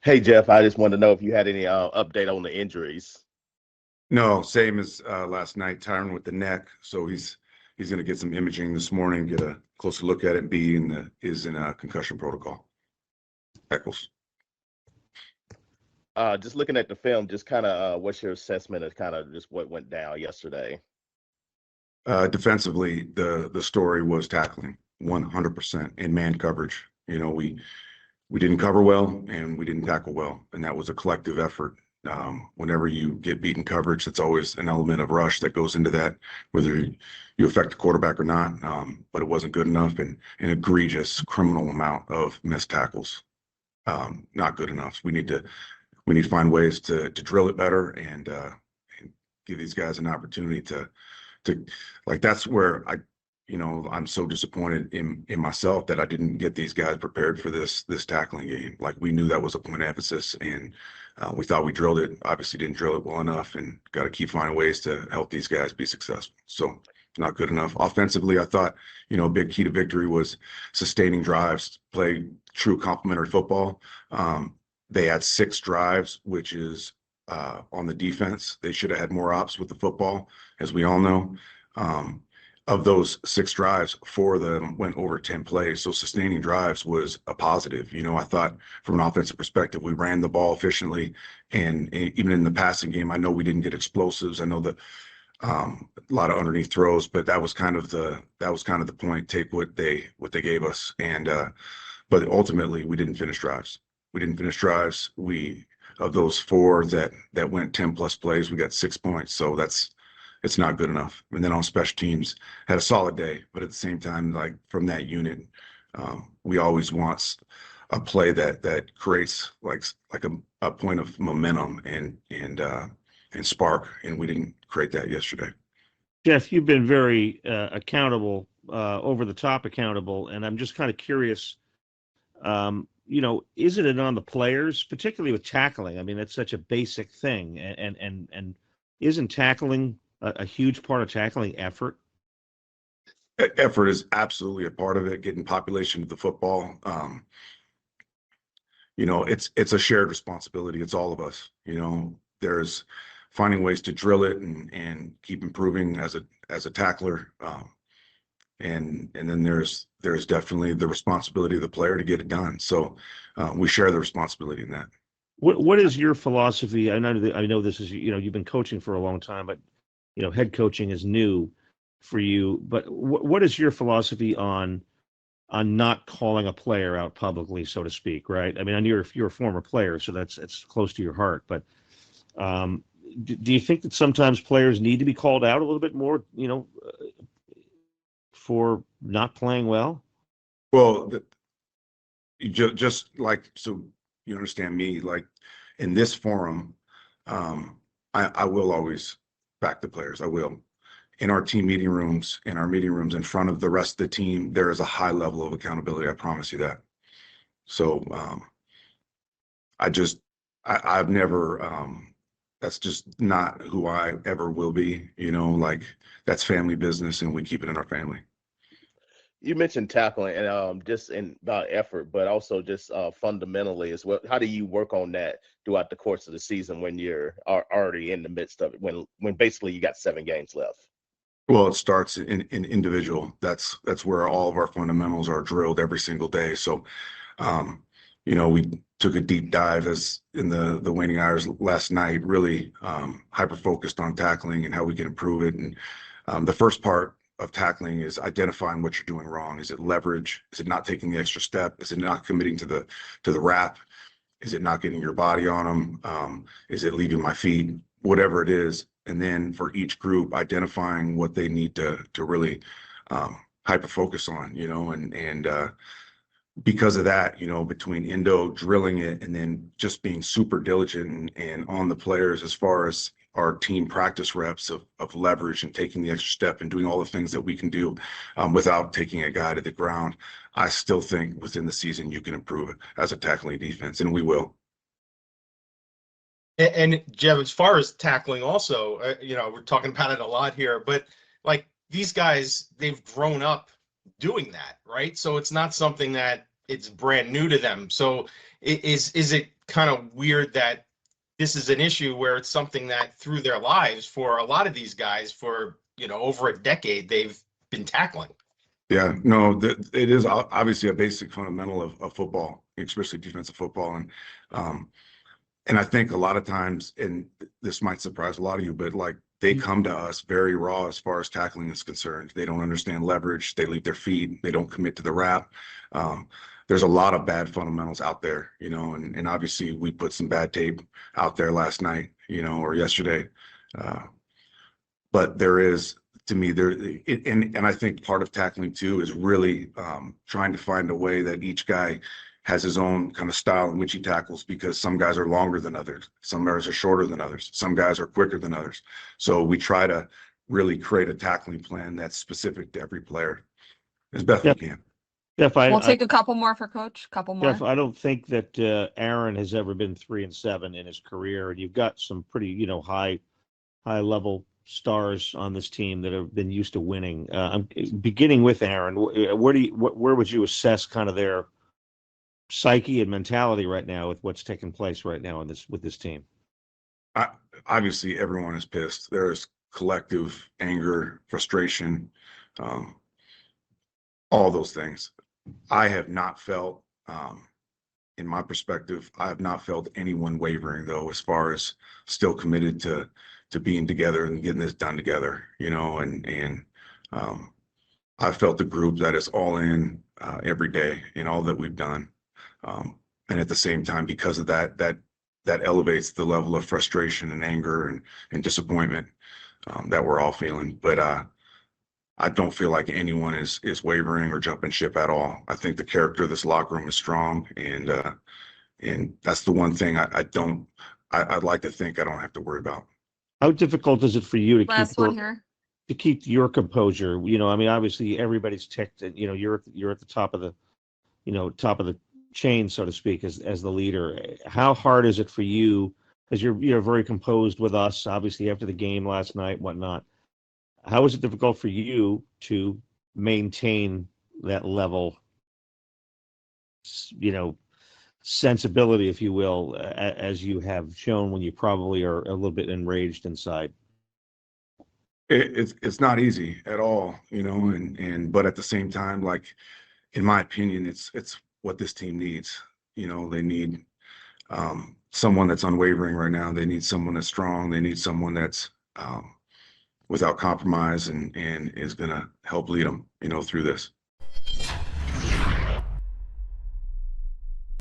Hey Jeff, I just wanted to know if you had any update on the injuries. No, same as last night, Tyron with the neck. So he's going to get some imaging this morning, get a closer look at it. Is in a concussion protocol. Eccles. Just looking at the film, just kind of what's your assessment of kind of just what went down yesterday? Defensively, the story was tackling 100% in man coverage. We didn't cover well and we didn't tackle well, and that was a collective effort. Whenever you get beaten coverage, it's always an element of rush that goes into that, whether you affect the quarterback or not. But it wasn't good enough, and an egregious criminal amount of missed tackles. Not good enough. We need to find ways to drill it better and give these guys an opportunity to like that's where I'm so disappointed in myself that I didn't get these guys prepared for this tackling game. Like we knew that was a point of emphasis, and we thought we drilled it. Obviously, didn't drill it well enough, and got to keep finding ways to help these guys be successful. So not good enough. Offensively, I thought a big key to victory was sustaining drives, play true complementary football. They had 6 drives, which is on the defense. They should have had more ops with the football, as we all know. Of those 6 drives, 4 of them went over 10 plays. So sustaining drives was a positive. I thought from an offensive perspective, we ran the ball efficiently. And even in the passing game, I know we didn't get explosives. I know that a lot of underneath throws, but that was kind of the point. Take what they gave us. But ultimately we didn't finish drives. Of those 4 that went 10 plus plays, we got 6 points. So it's not good enough. And then on special teams, had a solid day, but at the same time, like from that unit, we always want a play that creates like a point of momentum and spark, and we didn't create that yesterday. Jeff, you've been very accountable, over the top accountable, and I'm just kind of curious. Isn't it on the players, particularly with tackling? I mean, that's such a basic thing, and isn't tackling a huge part of tackling effort? Effort is absolutely a part of it. Getting population to the football, it's a shared responsibility. It's all of us. There's finding ways to drill it and keep improving as a tackler. And then there's definitely the responsibility of the player to get it done. So we share the responsibility in that. What is your philosophy? I know this is, you've been coaching for a long time, but head coaching is new for you. But what is your philosophy on not calling a player out publicly, so to speak, right? I mean, you're a former player, so it's close to your heart. But do you think that sometimes players need to be called out a little bit more, for not playing well? Well, just like, so you understand me, like in this forum, I will always back the players. I will. In our team meeting rooms, in front of the rest of the team, there is a high level of accountability. I promise you that. So I've never, that's just not who I ever will be. Like that's family business, and we keep it in our family. You mentioned tackling and just in about effort, but also just fundamentally as well. How do you work on that throughout the course of the season when you're already in the midst of it, when basically you got 7 games left? Well, it starts in individual. That's where all of our fundamentals are drilled every single day. So, we took a deep dive as in the waning hours last night, really hyper focused on tackling and how we can improve it. And the first part of tackling is identifying what you're doing wrong. Is it leverage? Is it not taking the extra step? Is it not committing to the wrap? Is it not getting your body on them? Is it leaving my feet? Whatever it is. And then for each group, identifying what they need to really hyper focus on, and because of that, between Indo drilling it and then just being super diligent and on the players as far as our team practice reps of leverage and taking the extra step and doing all the things that we can do without taking a guy to the ground. I still think within the season you can improve it as a tackling defense, and we will. And Jeff, as far as tackling also, we're talking about it a lot here, but like these guys, they've grown up doing that, right? So it's not something that it's brand new to them. So is it kind of weird that this is an issue where it's something that through their lives for a lot of these guys for, over a decade, they've been tackling. Yeah, no, it is obviously a basic fundamental of football, especially defensive football. And I think a lot of times, and this might surprise a lot of you, but like they come to us very raw as far as tackling is concerned. They don't understand leverage. They leave their feet. They don't commit to the wrap. There's a lot of bad fundamentals out there, and obviously we put some bad tape out there last night, or yesterday. But there is, to me, and I think part of tackling too is really trying to find a way that each guy has his own kind of style in which he tackles, because some guys are longer than others, some guys are shorter than others, some guys are quicker than others. So we try to really create a tackling plan that's specific to every player as best we can. Jeff, We'll take a couple more for Coach. Couple more. Jeff, I don't think that Aaron has ever been 3-7 in his career, and you've got some pretty, high level stars on this team that have been used to winning. I'm beginning with Aaron. Where would you assess kind of their psyche and mentality right now with what's taking place right now with this team? Obviously, everyone is pissed. There's collective anger, frustration, all those things. I have not felt, in my perspective, I have not felt anyone wavering, though, as far as still committed to being together and getting this done together, and I felt the group that is all in every day in all that we've done. And at the same time, because of that elevates the level of frustration and anger and disappointment that we're all feeling. But I don't feel like anyone is wavering or jumping ship at all. I think the character of this locker room is strong, and that's the one thing I'd like to think I don't have to worry about. How difficult is it for you to keep your composure? Obviously everybody's ticked, and you're at the top of the chain, so to speak, as the leader. How hard is it for you, as you're very composed with us, obviously after the game last night, whatnot? How is it difficult for you to maintain that level, sensibility, if you will, as you have shown when you probably are a little bit enraged inside? It's not easy at all, but at the same time, like, in my opinion, it's what this team needs. They need someone that's unwavering right now. They need someone that's strong. They need someone that's without compromise and is going to help lead them, through this.